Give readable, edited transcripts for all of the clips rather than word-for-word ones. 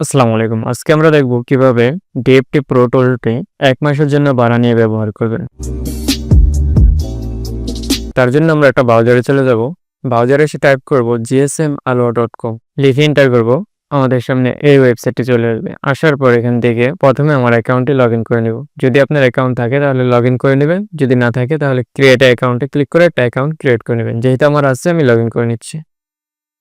আসসালামু আলাইকুম। আজকে আমরা দেখব কিভাবে ডিএফটি প্রো টুলটি ১ মাসের জন্য ভাড়া নিয়ে ব্যবহার করবেন। তার জন্য আমরা একটা ব্রাউজারে চলে যাব। ব্রাউজারে এসে টাইপ করব gsmalwa.com লিখে এন্টার করব। আমাদের সামনে এই ওয়েবসাইটটি চলে আসবে। আসার পর এখান থেকে প্রথমে আমার অ্যাকাউন্টে লগইন করে নেব। যদি আপনার অ্যাকাউন্ট থাকে তাহলে লগইন করে নেবেন। যদি না থাকে তাহলে ক্রিয়েট অ্যাকাউন্টে ক্লিক করে একটা অ্যাকাউন্ট ক্রিয়েট করে নেবেন। যেহেতু আমার আছে আমি লগইন করে নিচ্ছি।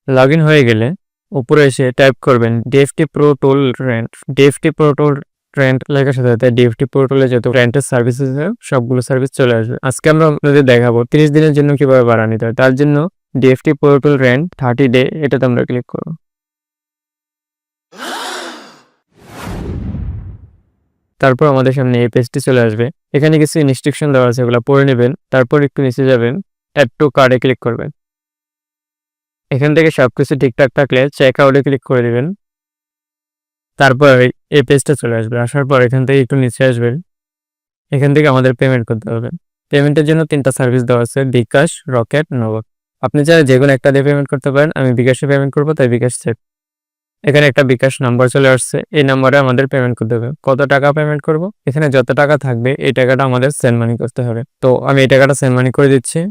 লগইন হয়ে গেলে উপরে এসে টাইপ করবেন ডিএফটি প্রো টুল রেন্ট। ডিএফটি প্রো টুল রেন্ট লেখার সাথে সাথে ডিএফটি প্রো টুলে যত রেন্টের সার্ভিসেস সবগুলো সার্ভিস চলে আসবে। আজকে আমরা আপনাদের দেখাবো 30 দিনের জন্য কিভাবে ভাড়া নিতে হয়। তার জন্য ডিএফটি প্রো টুল রেন্ট 30 ডে এটাতে আমরা ক্লিক করব। তারপর আমাদের সামনে এই পেজটি চলে আসবে। এখানে কিছু ইনস্ট্রাকশন দেওয়া আছে, এগুলো পড়ে নেবেন। তারপর একটু নিচে যাবেন, অ্যাড টু কার্ডে ক্লিক করবেন। এখান থেকে সবকিছু ঠিকঠাক থাকলে চেক আউটে ক্লিক করে দিবেন। তারপর এই পেজটা চলে আসবে। আসার পর এখান থেকে একটু নিচে আসবেন। এখান থেকে আমাদের পেমেন্ট করতে হবে। পেমেন্টের জন্য 3টা সার্ভিস দেওয়া আছে, বিকাশ, রকেট, নগদ। আপনি চাইলে যেকোনো একটা দিয়ে পেমেন্ট করতে পারেন। আমি বিকাশে পেমেন্ট করব, তাই বিকাশ সেভ। এখানে একটা বিকাশ নাম্বার চলে আসছে, এই নাম্বারে আমাদের পেমেন্ট করতে হবে। কত টাকা পেমেন্ট করব? এখানে যত টাকা থাকবে এই টাকাটা আমাদের সেন্ড মানি করতে হবে। তো আমি এই টাকাটা সেন্ড মানি করে দিচ্ছি।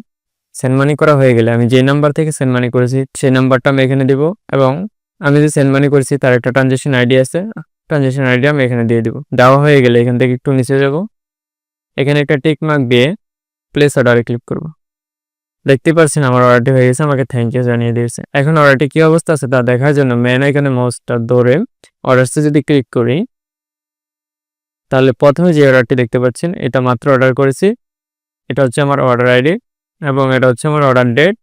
সেন্ড মানি করা হয়ে গেলে আমি যে নাম্বার থেকে সেন্ড মানি করেছি সেই নাম্বারটা আমি এখানে দিব, এবং আমি যে সেন্ড মানি করেছি তার একটা ট্রানজ্যাকশন আইডি আছে, ট্রানজ্যাকশন আইডি আমি এখানে দিয়ে দিব। দেওয়া হয়ে গেলে এখান থেকে একটু নিচে যাব। এখানে একটা টিক মার্ক দিয়ে প্লেস অর্ডারে ক্লিক করব। দেখতে পাচ্ছেন আমার অর্ডারটি হয়ে গেছে, আমাকে থ্যাংক ইউ জানিয়ে দিয়েছে। এখন অর্ডারটি কি অবস্থা আছে তা দেখার জন্য মেন এখানে মাউসটা ধরে অর্ডারসে যদি ক্লিক করি, তাহলে প্রথমে যে অর্ডারটি দেখতে পাচ্ছেন এটা মাত্র অর্ডার করেছি। এটা হচ্ছে আমার অর্ডার আইডি এবং এটা হচ্ছে আমার order date.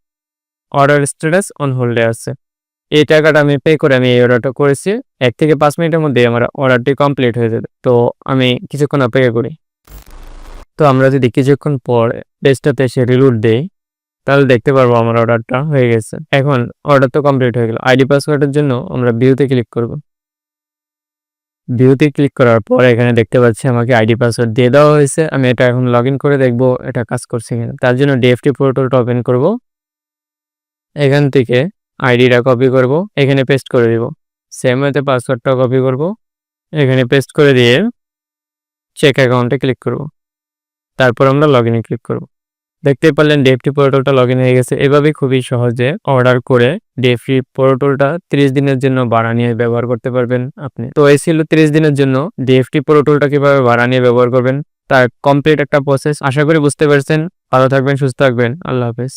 Order status on হোল্ডে আছে। এই টাকাটা আমি পে করে আমি এই অর্ডারটা করেছি। 1 থেকে 5 মিনিটের মধ্যে আমার অর্ডারটি কমপ্লিট হয়ে যাবে। তো আমি কিছুক্ষণ অপেক্ষা করি। তো আমরা যদি কিছুক্ষণ পর পেজটাতে এসে রিলোড দেই, তাহলে দেখতে পারবো আমার অর্ডারটা হয়ে গেছে। এখন অর্ডার তো কমপ্লিট হয়ে গেল। আইডি পাসওয়ার্ডের জন্য আমরা ভিউতে ক্লিক করব। ভিউতে ক্লিক করার পর এখানে দেখতে পাচ্ছি আমাকে আইডি পাসওয়ার্ড দিয়ে দেওয়া হয়েছে। আমি এটা এখন লগইন করে দেখব এটা কাজ করছে কিনা। তার জন্য ডিএফটি পোর্টালটা ওপেন করব। এখান থেকে আইডিটা কপি করব, এখানে পেস্ট করে দিব। সেম ওয়েতে পাসওয়ার্ডটা কপি করব, এখানে পেস্ট করে দিয়ে চেক অ্যাকাউন্টে ক্লিক করব। তারপর আমরা লগইনে ক্লিক করব। দেখতেই পারলেন ডিএফটি পোর্টালটা লগইন হয়ে গেছে। এভাবে খুবই সহজে অর্ডার করে ডিএফটি পোর্টালটা 30 দিনের জন্য ভাড়া নিয়ে ব্যবহার করতে পারবেন আপনি। তো এই ছিল 30 দিনের জন্য ডিএফটি পোর্টালটা কিভাবে ভাড়া নিয়ে ব্যবহার করবেন তার কমপ্লিট একটা প্রসেস। আশা করি বুঝতে পেরেছেন। ভালো থাকবেন, সুস্থ থাকবেন। আল্লাহ হাফেজ।